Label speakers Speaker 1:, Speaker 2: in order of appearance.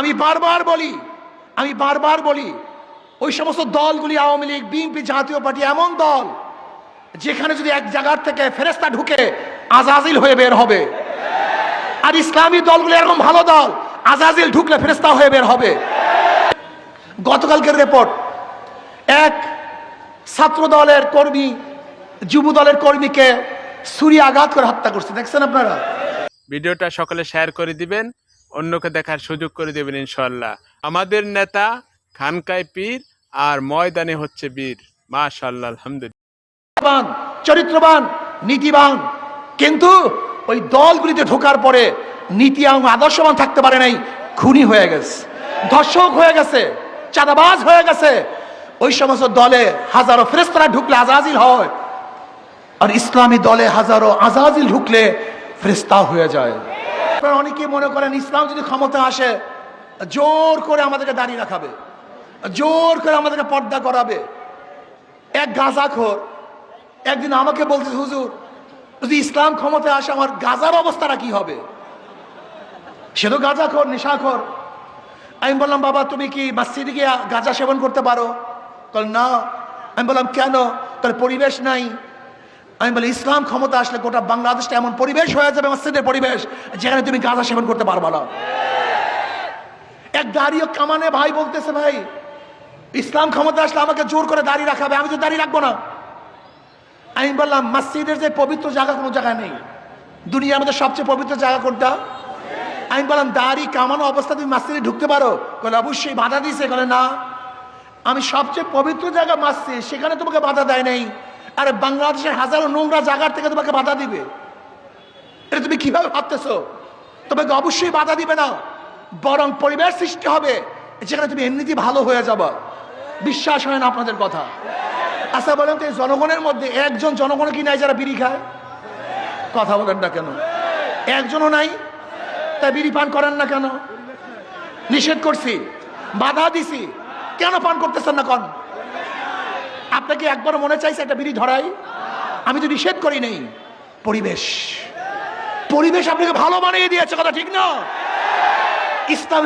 Speaker 1: আমি বারবার বলি ওই সমস্ত দলগুলি, আওয়ামী লীগ, বিএনপি, জাতীয় পার্টি এমন দল যেখানে যদি এক জায়গার থেকে ফেরেশতা ঢুকে আজাজিল হয়ে বের হবে। আর ইসলামী দলগুলি এরকম ভালো দল, আজাজিল ঢুকলে ফেরেশতা হয়ে বের হবে। গতকালকের রিপোর্ট, এক ছাত্র দলের কর্মী যুব দলের কর্মীকে ছুরি আঘাত করে হত্যা করছে, দেখছেন আপনারা?
Speaker 2: ভিডিওটা সকলে শেয়ার করে দিবেন, অন্যকে দেখার সুযোগ করে দেবেন ইনশাআল্লাহ। আমাদের নেতা খানকায় পীর আর ময়দানে হচ্ছে বীর। মাশাআল্লাহ, আলহামদুলিল্লাহ।
Speaker 1: চরিত্রবান, নীতিবান, কিন্তু ওই দলগুলিতে ঢোকার পরে নীতি এবং আদর্শবান থাকতে পারে নাই, খুনি হয়ে গেছে, ধর্ষক হয়ে গেছে, চাঁদাবাজ হয়ে গেছে। ওই সমস্ত দলে হাজারো ফেরেশতারা ঢুকলে আজাজিল হয়, আর ইসলামী দলে হাজারো আজাজিল ঢুকলে ফেরেশতা হয়ে যায়। অনেকে মনে করেন ইসলাম যদি ক্ষমতা আসে জোর করে আমাদেরকে দাঁড়িয়ে রাখাবে, জোর করে আমাদেরকে পর্দা করাবে। এক গাঁজাখোর একদিন আমাকে বলছে, হুজুর যদি ইসলাম ক্ষমতায় আসে আমার গাঁজার অবস্থাটা কি হবে? সে তো গাঁজাখোর, নেশাখোর। আমি বললাম, বাবা তুমি কি মসজিদে গিয়ে গাঁজা সেবন করতে পারো? বল না। আমি বললাম কেন? তাহলে পরিবেশ নাই। আমি বলি ইসলাম ক্ষমতা আসলে গোটা বাংলাদেশটা এমন পরিবেশ হয়ে যাবে, মসজিদের পরিবেশ, যেখানে তুমি গাঁজা সেবন করতে পারবা না। এক দাঁড়িয়ে কামানে ভাই বলতেছে, ভাই ইসলাম ক্ষমতা আসলে আমাকে জোর করে দাঁড়িয়ে রাখাবে, আমি তো দাঁড়িয়ে রাখবো না। আমি বললাম মসজিদের যে পবিত্র জায়গা কোনো জায়গায় নেই, দুনিয়ার মধ্যে সবচেয়ে পবিত্র জায়গা কোনটা? আমি বললাম দাড়ি কামানো অবস্থা তুমি মসজিদে ঢুকতে পারো? বলে অবশ্যই। বাধা দিয়েছে? বলে না, আমি সবচেয়ে পবিত্র জায়গা মসজিদ, সেখানে তোমাকে বাধা দেয় নাই। আরে বাংলাদেশের হাজারো নোংরা জায়গার থেকে তোমাকে বাধা দিবে? এটা তুমি কিভাবে ভাবতেছো? তোমাকে অবশ্যই বাধা দিবে না, বরং পরিবেশ সৃষ্টি হবে যেখানে তুমি এমনিতেই ভালো হয়ে যাবা। বিশ্বাস হয় না আপনাদের কথা? আচ্ছা বলেন তো, এই জনগণের মধ্যে একজন জনগণ কি নাই যারা বিড়ি খায়? কথা বলেন না কেন? একজনও নাই, তাই বিড়ি পান করেন না কেন? নিষেধ করছি, বাধা দিছি, কেন পান করতেছেন না? কোন আপনাকে একবার মনে চাইছে একটা বিড়ি ধরাই? আমি তো নিষেধ করি নেই। পরিবেশ আপনাকে ভালো বানিয়ে দিয়েছে, কথা ঠিক না? ইসলাম